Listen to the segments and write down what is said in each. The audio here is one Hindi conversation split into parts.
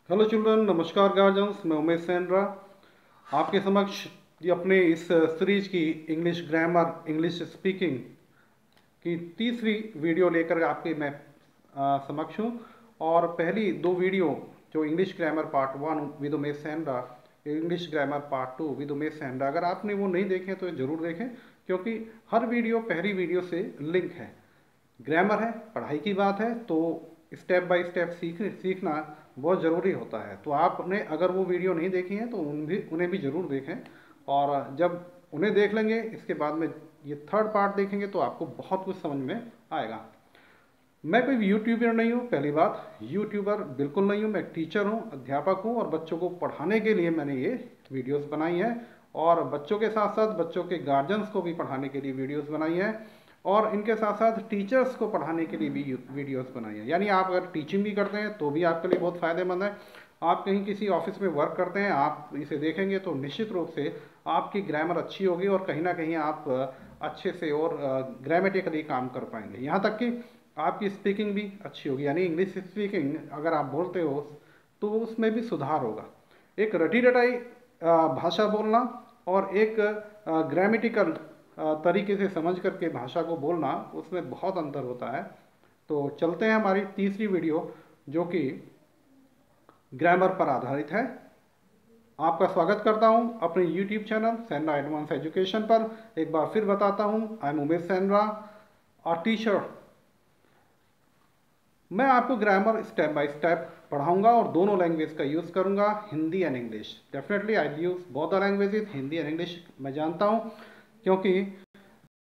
हेलो चिल्ड्रन, नमस्कार गार्जियंस। मैं उमेश सेनरा आपके समक्ष ये अपने इस सीरीज की इंग्लिश ग्रामर, इंग्लिश स्पीकिंग की तीसरी वीडियो लेकर आपके मैं समक्ष हूँ। और पहली दो वीडियो जो English grammar part 1 with Umesh Senra, English grammar part 2 with Umesh Senra, अगर आपने वो नहीं देखे तो ज़रूर देखें, क्योंकि हर वीडियो पहली वीडियो से लिंक है। ग्रामर है, पढ़ाई की बात है, तो स्टेप बाय स्टेप सीखना बहुत ज़रूरी होता है। तो आपने अगर वो वीडियो नहीं देखी है तो उन्हें भी ज़रूर देखें। और जब उन्हें देख लेंगे, इसके बाद में ये थर्ड पार्ट देखेंगे तो आपको बहुत कुछ समझ में आएगा। मैं कोई यूट्यूबर नहीं हूँ, पहली बात, यूट्यूबर बिल्कुल नहीं हूँ। मैं टीचर हूँ, अध्यापक हूँ, और बच्चों को पढ़ाने के लिए मैंने ये वीडियोस बनाई हैं। और बच्चों के साथ साथ बच्चों के गार्जियंस को भी पढ़ाने के लिए वीडियोस बनाई हैं, और इनके साथ साथ टीचर्स को पढ़ाने के लिए भी वीडियोस बनाई हैं। यानी आप अगर टीचिंग भी करते हैं तो भी आपके लिए बहुत फ़ायदेमंद है। आप कहीं किसी ऑफिस में वर्क करते हैं, आप इसे देखेंगे तो निश्चित रूप से आपकी ग्रामर अच्छी होगी, और कहीं ना कहीं आप अच्छे से और ग्रामेटिकली काम कर पाएंगे। यहाँ तक कि आपकी स्पीकिंग भी अच्छी होगी। यानी इंग्लिश स्पीकिंग अगर आप बोलते हो तो उसमें भी सुधार होगा। एक रटी रटाई भाषा बोलना और एक ग्रामेटिकल तरीके से समझ करके भाषा को बोलना, उसमें बहुत अंतर होता है। तो चलते हैं हमारी तीसरी वीडियो, जो कि ग्रामर पर आधारित है। आपका स्वागत करता हूं अपने YouTube चैनल सेनरा एडवांस एजुकेशन पर। एक बार फिर बताता हूं, आई एम उमेश सेनरा, और टीचर। मैं आपको ग्रामर स्टेप बाय स्टेप पढ़ाऊंगा और दोनों लैंग्वेज का यूज़ करूंगा, Hindi and English. Definitely I use both the languages, Hindi and English. मैं जानता हूं, क्योंकि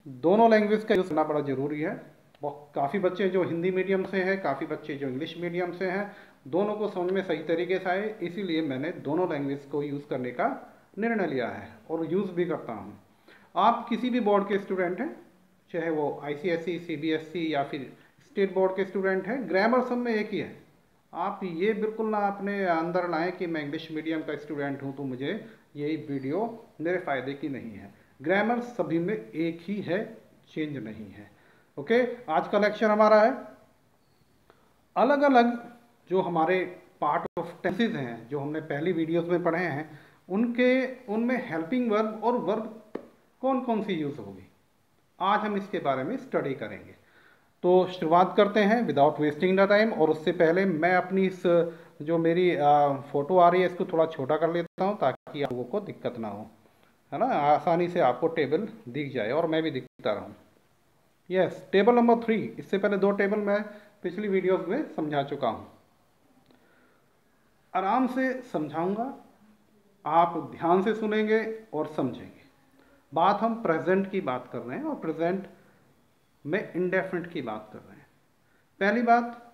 दोनों लैंग्वेज का यूज़ करना बड़ा ज़रूरी है। काफ़ी बच्चे जो हिंदी मीडियम से हैं, काफ़ी बच्चे जो इंग्लिश मीडियम से हैं, दोनों को समझ में सही तरीके से आए, इसीलिए मैंने दोनों लैंग्वेज को यूज़ करने का निर्णय लिया है और यूज़ भी करता हूँ। आप किसी भी बोर्ड के स्टूडेंट हैं, चाहे वो ICSE, CBSE या फिर स्टेट बोर्ड के स्टूडेंट हैं, ग्रामर सब में एक ही है। आप ये बिल्कुल ना अपने अंदर लाएं कि मैं इंग्लिश मीडियम का स्टूडेंट हूँ तो मुझे यही वीडियो मेरे फ़ायदे की नहीं है। ग्रामर सभी में एक ही है, चेंज नहीं है। ओके, आज का लेक्चर हमारा है अलग अलग जो हमारे पार्ट ऑफ टेंसेज हैं, जो हमने पहली वीडियोस में पढ़े हैं, उनमें हेल्पिंग वर्ब और वर्ब कौन कौन सी यूज़ होगी, आज हम इसके बारे में स्टडी करेंगे। तो शुरुआत करते हैं विदाउट वेस्टिंग द टाइम। और उससे पहले मैं अपनी इस जो मेरी फ़ोटो आ रही है, इसको थोड़ा छोटा कर लेता हूँ ताकि आप लोगों को दिक्कत ना हो, है ना, आसानी से आपको टेबल दिख जाए और मैं भी दिखता रहूँ। Yes, table number 3। इससे पहले दो टेबल मैं पिछली वीडियोस में समझा चुका हूँ। आराम से समझाऊंगा, आप ध्यान से सुनेंगे और समझेंगे। बात हम प्रेजेंट की बात कर रहे हैं, और प्रेजेंट में इंडेफिनिट की बात कर रहे हैं। पहली बात,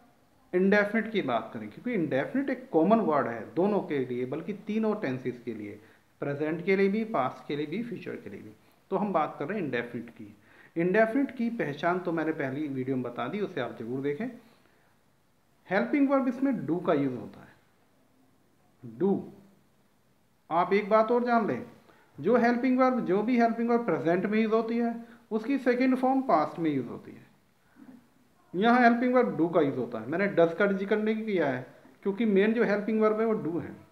इंडेफिनिट की बात करें, क्योंकि इंडेफिनिट एक कॉमन वर्ड है दोनों के लिए, बल्कि तीनों टेंसेस के लिए, प्रेजेंट के लिए भी, पास्ट के लिए भी, फ्यूचर के लिए भी। तो हम बात कर रहे हैं इंडेफिनिट की। इंडेफिनिट की पहचान तो मैंने पहली वीडियो में बता दी, उसे आप जरूर देखें। हेल्पिंग वर्ब, इसमें डू का यूज होता है। डू, आप एक बात और जान लें, जो भी हेल्पिंग वर्ब प्रेजेंट में यूज होती है, उसकी सेकेंड फॉर्म पास्ट में यूज होती है। यहाँ हेल्पिंग वर्ब डू का यूज होता है। मैंने डज का जिक्र नहीं किया है, क्योंकि मेन जो हेल्पिंग वर्ब है वो डू है।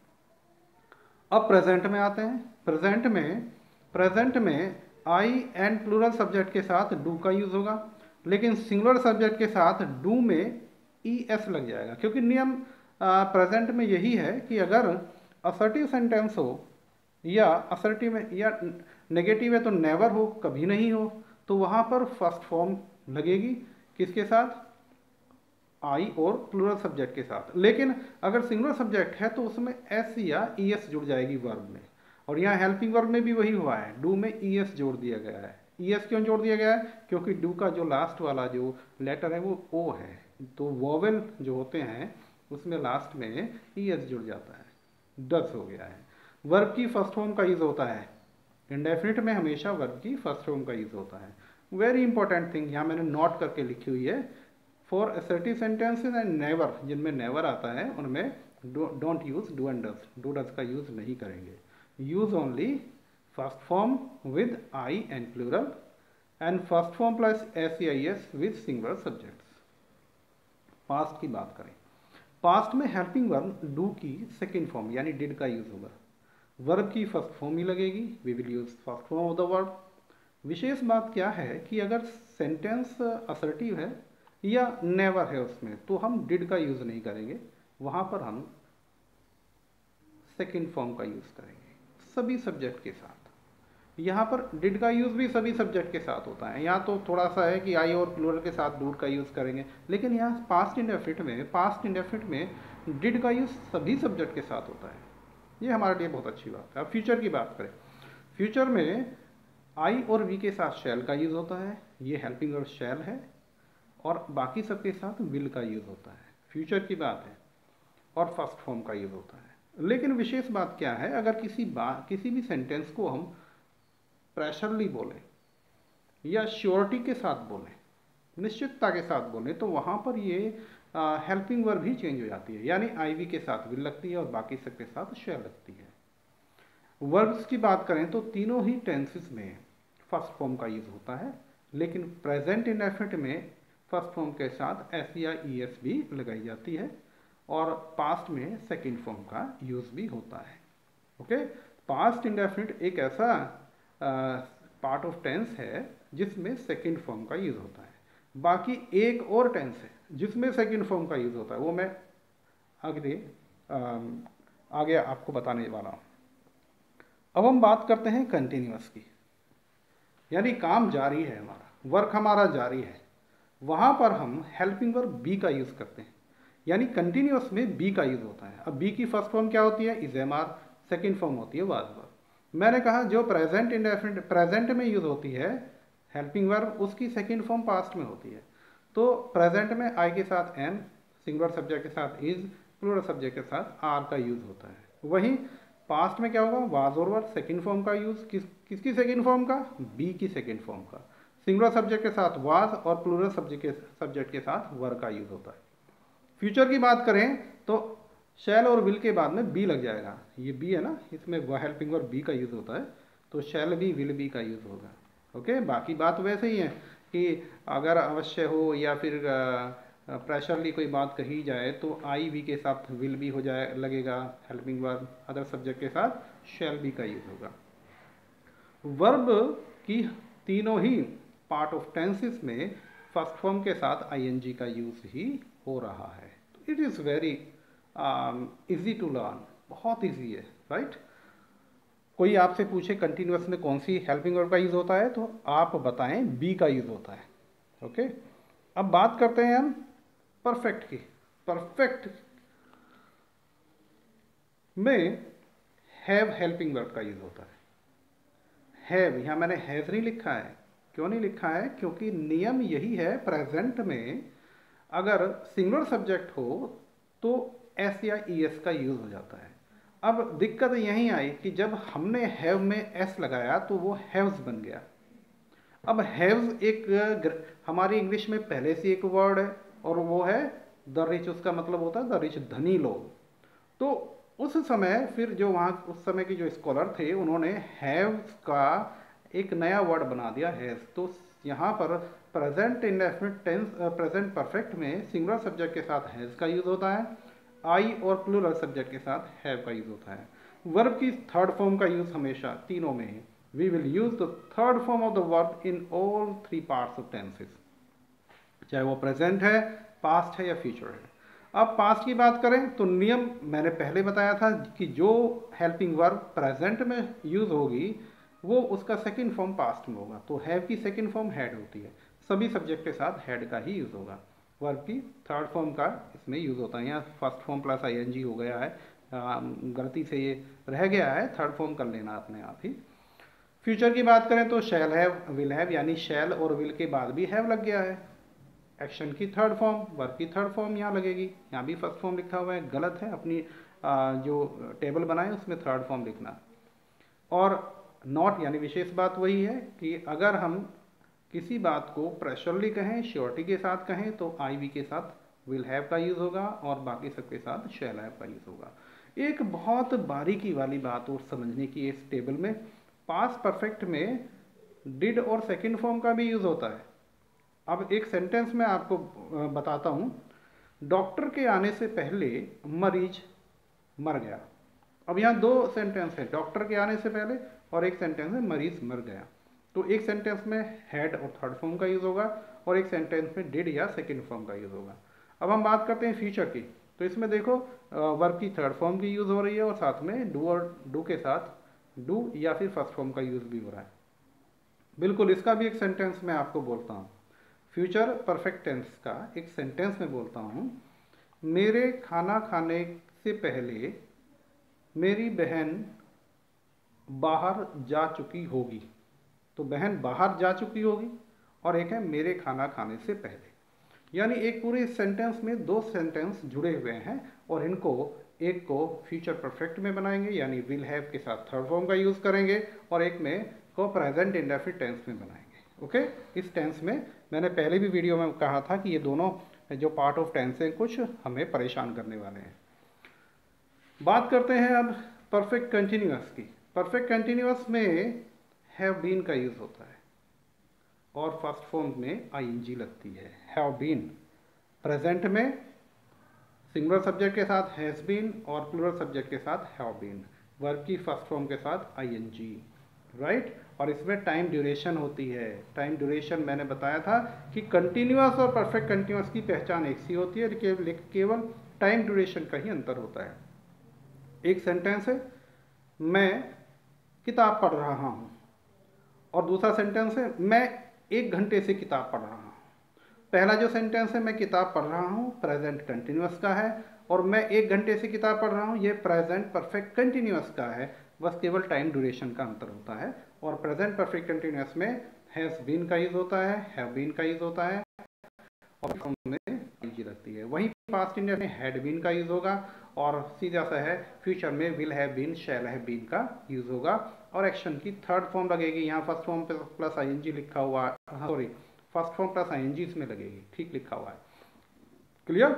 अब प्रेजेंट में आते हैं। प्रेजेंट में आई एंड प्लूरल सब्जेक्ट के साथ डू का यूज होगा, लेकिन सिंगुलर सब्जेक्ट के साथ डू में ES लग जाएगा, क्योंकि नियम प्रेजेंट में यही है कि अगर असर्टिव सेंटेंस हो, या असर्टिव में या नेगेटिव है तो नेवर हो, कभी नहीं हो, तो वहाँ पर फर्स्ट फॉर्म लगेगी, किसके साथ, आई और प्लूरल सब्जेक्ट के साथ। लेकिन अगर सिंगुलर सब्जेक्ट है तो उसमें S या ES जुड़ जाएगी वर्ब में। और यहाँ हेल्पिंग वर्ब में भी वही हुआ है, डू में ES जोड़ दिया गया है। ES क्यों जोड़ दिया गया है, क्योंकि डू का जो लास्ट वाला जो लेटर है वो O है, तो वोवेल जो होते हैं उसमें लास्ट में ES जुड़ जाता है, डस हो गया है। वर्ब की फर्स्ट फॉर्म का यूज होता है, इंडेफिनिट में हमेशा वर्ब की फर्स्ट फॉर्म का यूज होता है। वेरी इंपॉर्टेंट थिंग यहाँ मैंने नोट करके लिखी हुई है, for assertive sentences and never, जिनमें नेवर आता है उनमें don't use do and does, do does का यूज नहीं करेंगे। Use only first form with I and plural, and first form plus SEIS with singular subjects. Past की बात करें, पास्ट में हेल्पिंग वर्ब डू की सेकेंड फॉर्म यानी डिड का यूज होगा, वर्ब की फर्स्ट फॉर्म ही लगेगी, we will use first form of the verb. विशेष बात क्या है कि अगर सेंटेंस असर्टिव है या नेवर है उसमें तो हम डिड का यूज नहीं करेंगे, वहां पर हम सेकेंड फॉर्म का यूज करेंगे सभी सब्जेक्ट के साथ। यहाँ पर डिड का यूज भी सभी सब्जेक्ट के साथ होता है, यहाँ तो थोड़ा सा है कि आई और प्लूरल के साथ डूड का यूज करेंगे, लेकिन यहाँ पास्ट इंडेफिनिट में डिड का यूज सभी सब्जेक्ट के साथ होता है। ये हमारे लिए बहुत अच्छी बात है। अब फ्यूचर की बात करें, फ्यूचर में आई और वी के साथ शैल का यूज होता है, ये हेल्पिंग वर्ब शैल है, और बाकी सबके साथ विल का यूज होता है, फ्यूचर की बात है, और फर्स्ट फॉर्म का यूज होता है। लेकिन विशेष बात क्या है, अगर किसी भी सेंटेंस को हम प्रेशरली बोलें या श्योरिटी के साथ बोलें, निश्चितता के साथ बोलें, तो वहाँ पर ये हेल्पिंग वर्ब ही चेंज हो जाती है, यानी आई वी के साथ विल लगती है और बाकी सबके साथ शैल लगती है। वर्ब्स की बात करें तो तीनों ही टेंसेस में फर्स्ट फॉर्म का यूज होता है, लेकिन प्रेजेंट इंडेफिनिट में फर्स्ट फॉर्म के साथ एस या ई एस भी लगाई जाती है, और पास्ट में सेकेंड फॉर्म का यूज भी होता है। ओके, पास्ट इंडेफिनिट एक ऐसा पार्ट ऑफ टेंस है जिसमें सेकेंड फॉर्म का यूज होता है। बाकी एक और टेंस है जिसमें सेकेंड फॉर्म का यूज होता है, वो मैं आगे आपको बताने वाला हूँ। अब हम बात करते हैं कंटिन्यूअस की, यानी काम जारी है, हमारा वर्क हमारा जारी है, वहाँ पर हम हेल्पिंग वर्ब बी का यूज करते हैं, यानी कंटिन्यूअस में बी का यूज होता है। अब बी की फर्स्ट फॉर्म क्या होती है, is am are, second form होती है वाज वर्ब। मैंने कहा जो प्रेजेंट इंडेफिनिट प्रेजेंट में यूज होती है हेल्पिंग वर्ब, उसकी सेकेंड फॉर्म पास्ट में होती है। तो प्रेजेंट में आई के साथ एम, सिंगुलर सब्जेक्ट के साथ इज, प्लूरल सब्जेक्ट के साथ आर का यूज होता है। वहीं पास्ट में क्या होगा, वाज और वर सेकेंड फॉर्म का यूज, किसकी सेकेंड फॉर्म का, बी की सेकेंड फॉर्म का, सिंगुलर सब्जेक्ट के साथ वाज और प्लूरल सब्जेक्ट के साथ वर का यूज होता है। फ्यूचर की बात करें तो शैल और विल के बाद में बी लग जाएगा, ये बी है ना, इसमें वह हेल्पिंग वर्ब बी का यूज होता है, तो शैल बी विल बी का यूज होगा। ओके, बाकी बात वैसे ही है कि अगर अवश्य हो या फिर प्रेशरली कोई बात कही जाए तो आई वी के साथ विल बी हो जाए लगेगा हेल्पिंग वर्ब, अदर सब्जेक्ट के साथ शैल बी का यूज होगा। वर्ब की तीनों ही पार्ट ऑफ टेंसेस में फर्स्ट फॉर्म के साथ आईएनजी का यूज ही हो रहा है। तो it is very easy to learn, बहुत इजी है, राइट। कोई आपसे पूछे कंटिन्यूअस में कौन सी हेल्पिंग वर्ब का यूज होता है तो आप बताएं बी का यूज होता है। ओके, अब बात करते हैं हम परफेक्ट की। परफेक्ट में हैव हेल्पिंग वर्ब का यूज होता है। हैव, यहाँ मैंने हैज नहीं लिखा है, क्यों नहीं लिखा है, क्योंकि नियम यही है प्रेजेंट में अगर सिंगुलर सब्जेक्ट हो तो एस या ई एस का यूज हो जाता है। अब दिक्कत यहीं आई कि जब हमने हैव में एस लगाया तो वो हैव्स बन गया। अब हैव्स एक हमारी इंग्लिश में पहले से एक वर्ड है और वो है द रिच, उसका मतलब होता है द रिच, धनी लोग। तो उस समय फिर जो वहाँ उस समय के जो स्कॉलर थे उन्होंने हैव्स का एक नया वर्ड बना दिया हैज। तो यहाँ पर present indefinite tense present perfect में सिंगुलर सब्जेक्ट के साथ हैज का यूज होता है, आई और प्लूरल सब्जेक्ट के साथ हैव का यूज होता है। वर्ब की थर्ड फॉर्म का यूज हमेशा तीनों में है, we will use the third form of the verb in all three parts of tenses, चाहे वो प्रेजेंट है, पास्ट है या फ्यूचर है। अब पास्ट की बात करें तो नियम मैंने पहले बताया था कि जो हेल्पिंग वर्ब प्रेजेंट में यूज होगी वो उसका सेकेंड फॉर्म पास्ट में होगा। तो हैव की सेकेंड फॉर्म हैड होती है, सभी सब्जेक्ट के साथ हैड का ही यूज होगा। वर्ब की थर्ड फॉर्म का इसमें यूज होता है, यहाँ फर्स्ट फॉर्म प्लस आईएनजी हो गया है, गलती से ये रह गया है, थर्ड फॉर्म कर लेना अपने आप ही। फ्यूचर की बात करें तो शैल हैव, विल हैव, यानी शैल और विल के बाद भी हैव लग गया है। एक्शन की थर्ड फॉर्म, वर्ब की थर्ड फॉर्म यहाँ लगेगी, यहाँ भी फर्स्ट फॉर्म लिखा हुआ है, गलत है, अपनी जो टेबल बनाए उसमें थर्ड फॉर्म लिखना। और नॉट, यानी विशेष बात वही है कि अगर हम किसी बात को प्रेशरली कहें, श्योरिटी के साथ कहें तो आई वी के साथ विल हैव का यूज होगा और बाकी सबके साथ शैल हैव का यूज होगा। एक बहुत बारीकी वाली बात और समझने की इस टेबल में, पास्ट परफेक्ट में डिड और सेकेंड फॉर्म का भी यूज होता है। अब एक सेंटेंस में आपको बताता हूँ, डॉक्टर के आने से पहले मरीज मर गया। अब यहाँ दो सेंटेंस है, डॉक्टर के आने से पहले और एक सेंटेंस है मरीज मर गया। तो एक सेंटेंस में हैड और थर्ड फॉर्म का यूज होगा और एक सेंटेंस में डिड या सेकंड फॉर्म का यूज होगा। अब हम बात करते हैं फ्यूचर की। तो इसमें देखो वर्ब की थर्ड फॉर्म की यूज हो रही है और साथ में डू और डू के साथ डू या फिर फर्स्ट फॉर्म का यूज भी हो रहा है। बिल्कुल, इसका भी एक सेंटेंस मैं आपको बोलता हूँ। फ्यूचर परफेक्ट टेंस का एक सेंटेंस में बोलता हूँ, मेरे खाना खाने से पहले मेरी बहन बाहर जा चुकी होगी। तो बहन बाहर जा चुकी होगी और एक है मेरे खाना खाने से पहले। यानी एक पूरे सेंटेंस में दो सेंटेंस जुड़े हुए हैं और इनको एक को फ्यूचर परफेक्ट में बनाएंगे यानी विल हैव के साथ थर्ड फॉर्म का यूज करेंगे और एक में को प्रेजेंट इंडेफिनिट टेंस में बनाएंगे। ओके, इस टेंस में मैंने पहले भी वीडियो में कहा था कि ये दोनों जो पार्ट ऑफ टेंस हैं कुछ हमें परेशान करने वाले हैं। बात करते हैं अब परफेक्ट कंटिन्यूअस की। परफेक्ट कंटिन्यूअस में हैव बीन का यूज होता है और फर्स्ट फॉर्म में आईएनजी लगती है। हैव बीन प्रेजेंट में सिंगुलर सब्जेक्ट के साथ हैज बीन और प्लूरल सब्जेक्ट के साथ हैव बीन, वर्ब की फर्स्ट फॉर्म के साथ आईएनजी, राइट। और इसमें टाइम ड्यूरेशन होती है। टाइम ड्यूरेशन मैंने बताया था कि कंटिन्यूअस और परफेक्ट कंटिन्यूअस की पहचान एक सी होती है, केवल टाइम ड्यूरेशन का ही अंतर होता है। एक सेंटेंस है मैं किताब पढ़ रहा हूँ और दूसरा सेंटेंस है मैं 1 घंटे से किताब पढ़ रहा हूँ। पहला जो सेंटेंस है मैं किताब पढ़ रहा हूँ प्रेजेंट कंटिन्यूअस का है और मैं 1 घंटे से किताब पढ़ रहा हूँ ये प्रेजेंट परफेक्ट कंटिन्यूअस का है। बस केवल टाइम ड्यूरेशन का अंतर होता है और प्रेजेंट परफेक्ट कंटिन्यूअस में हैज बीन का यूज होता है, हैव बीन का यूज होता है और में आईएनजी लगती है। वहीं पास्ट इंडिया में हैड बीन का यूज होगा और सीधा सा है फ्यूचर में will have been, shall have been का यूज होगा और एक्शन की थर्ड फॉर्म लगेगी। यहाँ फर्स्ट फॉर्म पे प्लस आईएनजी लिखा हुआ है, sorry first form plus ING इसमें लगेगी, ठीक लिखा हुआ है। क्लियर?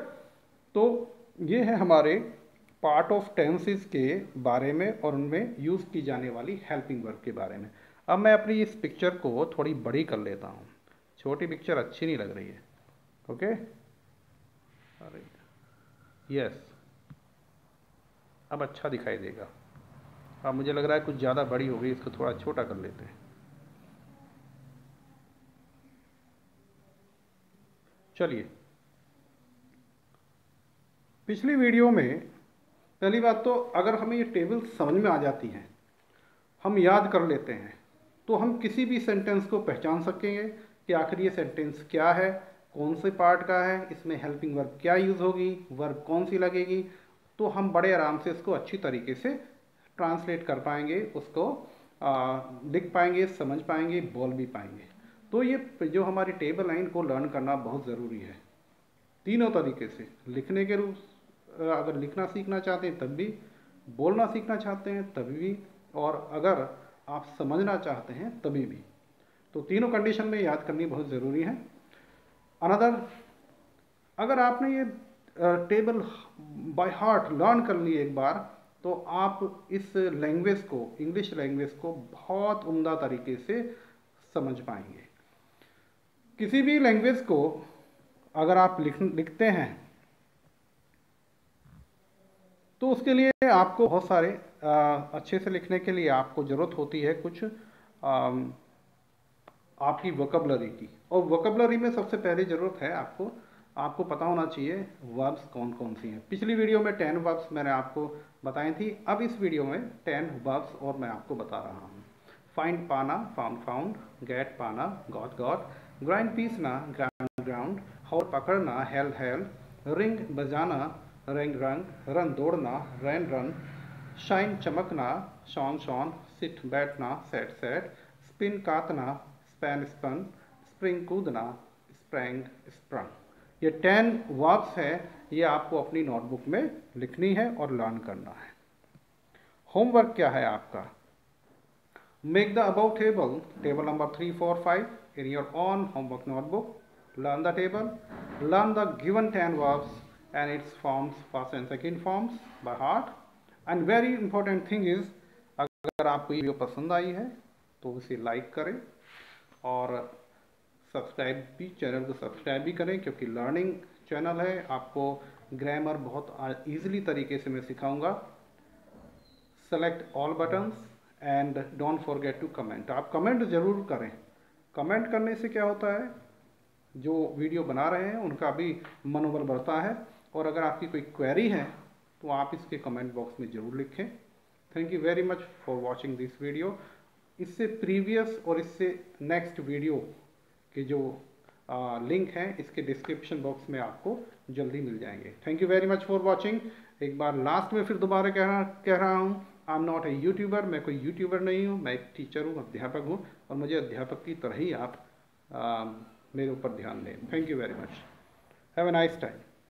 तो ये है हमारे पार्ट ऑफ टेंसेस के बारे में और उनमें यूज की जाने वाली हेल्पिंग वर्ब के बारे में। अब मैं अपनी इस पिक्चर को थोड़ी बड़ी कर लेता हूँ, छोटी पिक्चर अच्छी नहीं लग रही है। ओके, अरे यस, अब अच्छा दिखाई देगा। अब मुझे लग रहा है कुछ ज़्यादा बड़ी हो गई, इसको थोड़ा छोटा कर लेते हैं। चलिए, पिछली वीडियो में पहली बात तो अगर हमें ये टेबल समझ में आ जाती हैं, हम याद कर लेते हैं, तो हम किसी भी सेंटेंस को पहचान सकेंगे कि आखिर ये सेंटेंस क्या है, कौन से पार्ट का है, इसमें हेल्पिंग वर्ब क्या यूज़ होगी, वर्ब कौन सी लगेगी। तो हम बड़े आराम से इसको अच्छी तरीके से ट्रांसलेट कर पाएंगे, उसको लिख पाएंगे, समझ पाएंगे, बोल भी पाएंगे। तो ये जो हमारी टेबल है इनको लर्न करना बहुत ज़रूरी है तीनों तरीके से। लिखने के रूप अगर लिखना सीखना चाहते हैं तब भी, बोलना सीखना चाहते हैं तभी भी, और अगर आप समझना चाहते हैं तभी भी। तो तीनों कंडीशन में याद करनी बहुत ज़रूरी है। अनदर, अगर आपने ये टेबल बाय हार्ट लर्न कर ली एक बार, तो आप इस लैंग्वेज को, इंग्लिश लैंग्वेज को बहुत उम्दा तरीके से समझ पाएंगे। किसी भी लैंग्वेज को अगर आप लिखते हैं तो उसके लिए आपको बहुत सारे अच्छे से लिखने के लिए आपको ज़रूरत होती है कुछ आपकी वोकैबुलरी की। और वोकैबुलरी में सबसे पहले ज़रूरत है आपको पता होना चाहिए वर्ब्स कौन कौन सी हैं। पिछली वीडियो में 10 वर्ब्स मैंने आपको बताई थी, अब इस वीडियो में 10 वर्ब्स और मैं आपको बता रहा हूँ। फाइंड पाना, फाउंड फाउंड, गेट पाना, गॉट गॉट, ग्राइंड पीसना, ग्राउंड ग्राउंड, हॉल पकड़ना, हेल हेल, रिंग बजाना, रंग रंग, रन दौड़ना, रन रन, शाइन चमकना, शॉन शॉन, सिट बैठना, सेट सेट, स्पिन काटना, स्पैन स्पन, स्प्रिंग कूदना, स्प्रैंग स्प्रंग। ये 10 वर्ब्स है, ये आपको अपनी नोटबुक में लिखनी है और लर्न करना है। होमवर्क क्या है आपका? Make the about table, table number 3, 4, 5 in your own homework notebook. Learn the table, learn the given 10 verbs and its forms, first and second forms by heart. And very important thing is, अगर आपको ये वीडियो पसंद आई है तो उसे लाइक करें और सब्सक्राइब भी, चैनल को सब्सक्राइब भी करें, क्योंकि लर्निंग चैनल है, आपको ग्रामर बहुत ईजिली तरीके से मैं सिखाऊंगा। Select all buttons and don't forget to comment. आप कमेंट ज़रूर करें। कमेंट करने से क्या होता है, जो वीडियो बना रहे हैं उनका भी मनोबल बढ़ता है। और अगर आपकी कोई क्वेरी है तो आप इसके कमेंट बॉक्स में ज़रूर लिखें। Thank you very much for watching this video. इससे प्रीवियस और इससे नेक्स्ट वीडियो के जो लिंक हैं इसके डिस्क्रिप्शन बॉक्स में आपको जल्दी मिल जाएंगे। Thank you very much for watching. एक बार लास्ट में फिर दोबारा कह रहा हूँ, I am not a YouTuber. मैं कोई यूट्यूबर नहीं हूँ, मैं एक टीचर हूँ, अध्यापक हूँ, और मुझे अध्यापक की तरह ही आप मेरे ऊपर ध्यान दें। Thank you very much. Have a nice time.